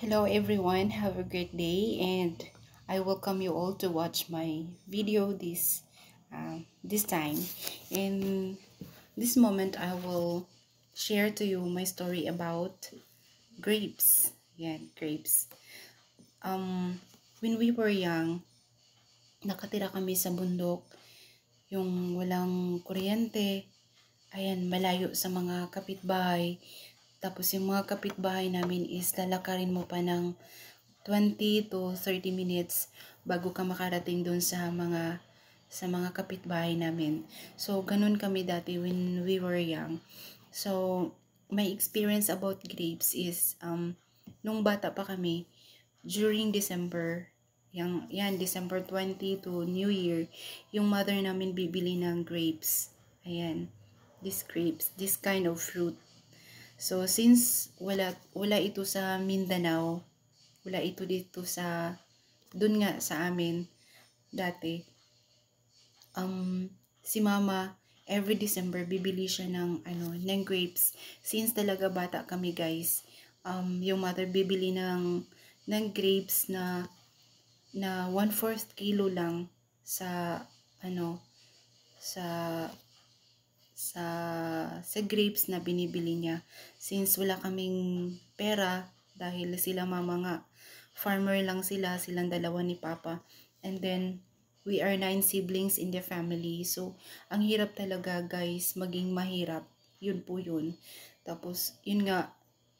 Hello everyone, have a great day, and I welcome you all to watch my video this time. In this moment, I will share to you my story about grapes. Yeah, grapes. When we were young, nakatira kami sa bundok, yung walang kuryente, ayan, malayo sa mga kapitbahay. Tapos yung mga kapitbahay namin is lalakarin mo pa ng 20 to 30 minutes bago ka makarating dun sa mga kapitbahay namin. So, ganun kami dati when we were young. So, my experience about grapes is, nung bata pa kami, during December, yan, December 20 to New Year, yung mother namin bibili ng grapes. Ayan, this kind of fruit. So, since wala ito sa Mindanao, wala ito dito dun nga sa amin dati, si mama, every December, bibili siya ng grapes. Since talaga bata kami guys, yung mother bibili ng grapes na 1/4 kilo lang sa, ano, sa sa sa grapes na binibili niya. Since wala kaming pera, dahil sila mama nga farmer lang silang dalawa ni papa, and then we are 9 siblings in the family. So ang hirap talaga guys, maging mahirap, yun po yun. Tapos yun nga,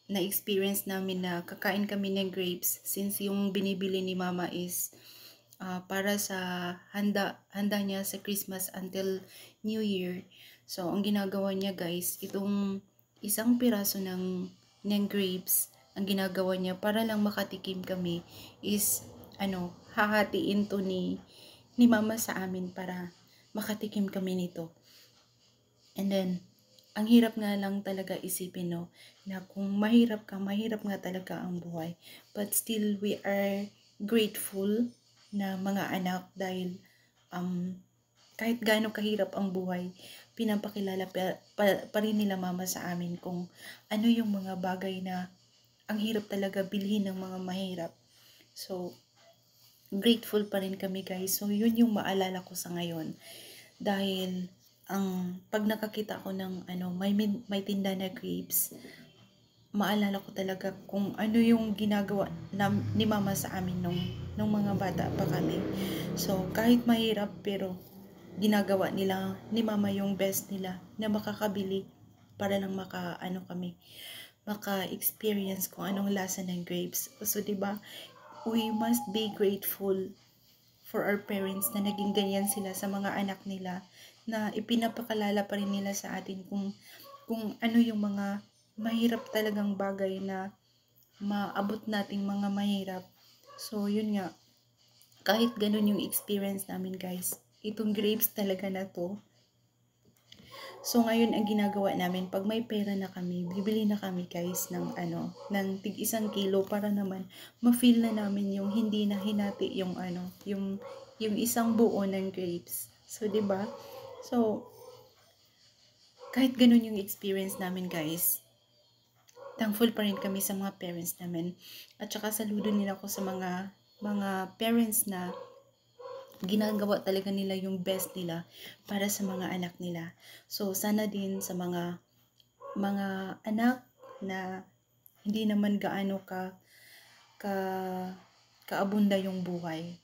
na-experience namin na kakain kami ng grapes since yung binibili ni mama is para sa handa niya sa Christmas until New Year. So, ang ginagawa niya guys, itong isang piraso ng grapes, ang ginagawa niya para lang makatikim kami is, hahatiin to ni mama sa amin para makatikim kami nito. And then, ang hirap nga lang talaga isipin, no, na kung mahirap nga talaga ang buhay. But still, we are grateful na mga anak dahil kahit gaano kahirap ang buhay, pinapakilala pa rin nila mama sa amin kung ano yung mga bagay na ang hirap talaga bilhin ng mga mahirap. So, grateful pa rin kami guys. So, yun yung maalala ko sa ngayon. Dahil, pag nakakita ko ng may tinda na grapes, maalala ko talaga kung ano yung ginagawa ni mama sa amin nung mga bata pa kami. So, kahit mahirap, pero ginagawa nila ni mama yung best nila na makakabili para lang maka-experience kung anong lasa ng grapes. So, diba, we must be grateful for our parents na naging ganyan sila sa mga anak nila, na ipinapakalala pa rin nila sa atin kung ano yung mga mahirap talagang bagay na maabot nating mga mahirap. So, yun nga, kahit ganun yung experience namin guys, itong grapes talaga na to. So, ngayon ang ginagawa namin, pag may pera na kami, bibili na kami guys ng tig 1 kilo para naman ma-feel na namin yung hindi na hinati yung yung isang buo ng grapes. So, 'di ba? So, kahit ganun yung experience namin guys, thankful pa rin kami sa mga parents namin. At saka saludo din ako sa mga parents na ginagawa talaga nila yung best nila para sa mga anak nila. So, sana din sa mga anak na hindi naman gaano ka kaabunda yung buhay,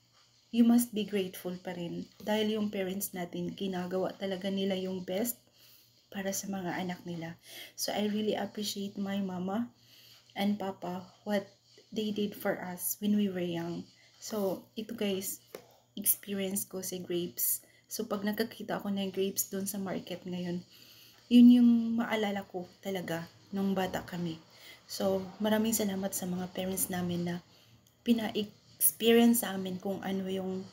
you must be grateful pa rin dahil yung parents natin ginagawa talaga nila yung best para sa mga anak nila. So, I really appreciate my mama and papa, what they did for us when we were young. So, ito guys, experience ko sa grapes. So, pag nakakita ako ng grapes doon sa market ngayon, yun yung maalala ko talaga nung bata kami. So, maraming salamat sa mga parents namin na pina-experience sa amin kung ano yung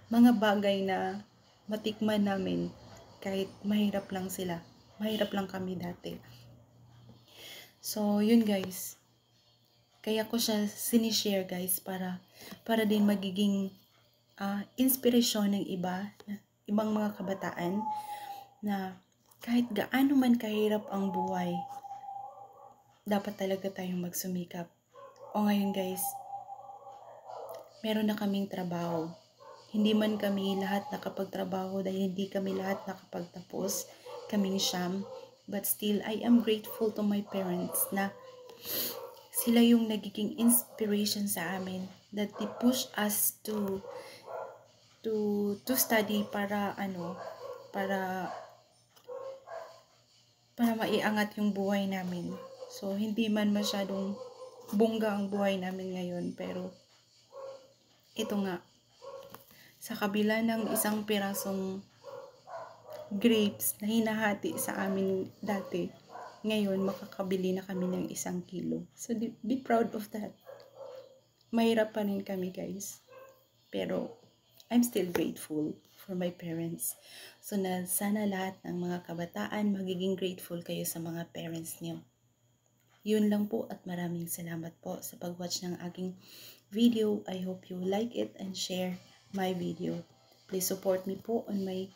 mga bagay na matikman namin kahit mahirap lang sila. Mahirap lang kami dati. So, yun guys. Kaya ko siya sinishare guys para din magiging inspirasyon ng ibang mga kabataan na kahit gaano man kahirap ang buhay, dapat talaga tayong magsumikap O ngayon guys, meron na kaming trabaho. Hindi man kami lahat nakapagtrabaho dahil hindi kami lahat nakapagtapos, kaming siyam. But still, I am grateful to my parents na sila yung nagiging inspiration sa amin. That they push us to study para para maiangat yung buhay namin. So, hindi man masyadong bongga ang buhay namin ngayon, pero ito nga, sa kabila ng isang pirasong grapes na hinahati sa amin dati, ngayon makakabili na kami ng 1 kilo. So, be proud of that. Mahirap pa rin kami guys, pero I'm still grateful for my parents. So, sana lahat ng mga kabataan magiging grateful kayo sa mga parents niyo. Yun lang po at maraming salamat po sa pag-watch ng aking video. I hope you like it and share my video. Please support me po on my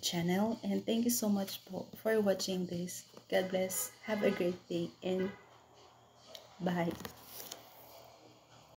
channel and thank you so much po for watching this. God bless. Have a great day and bye.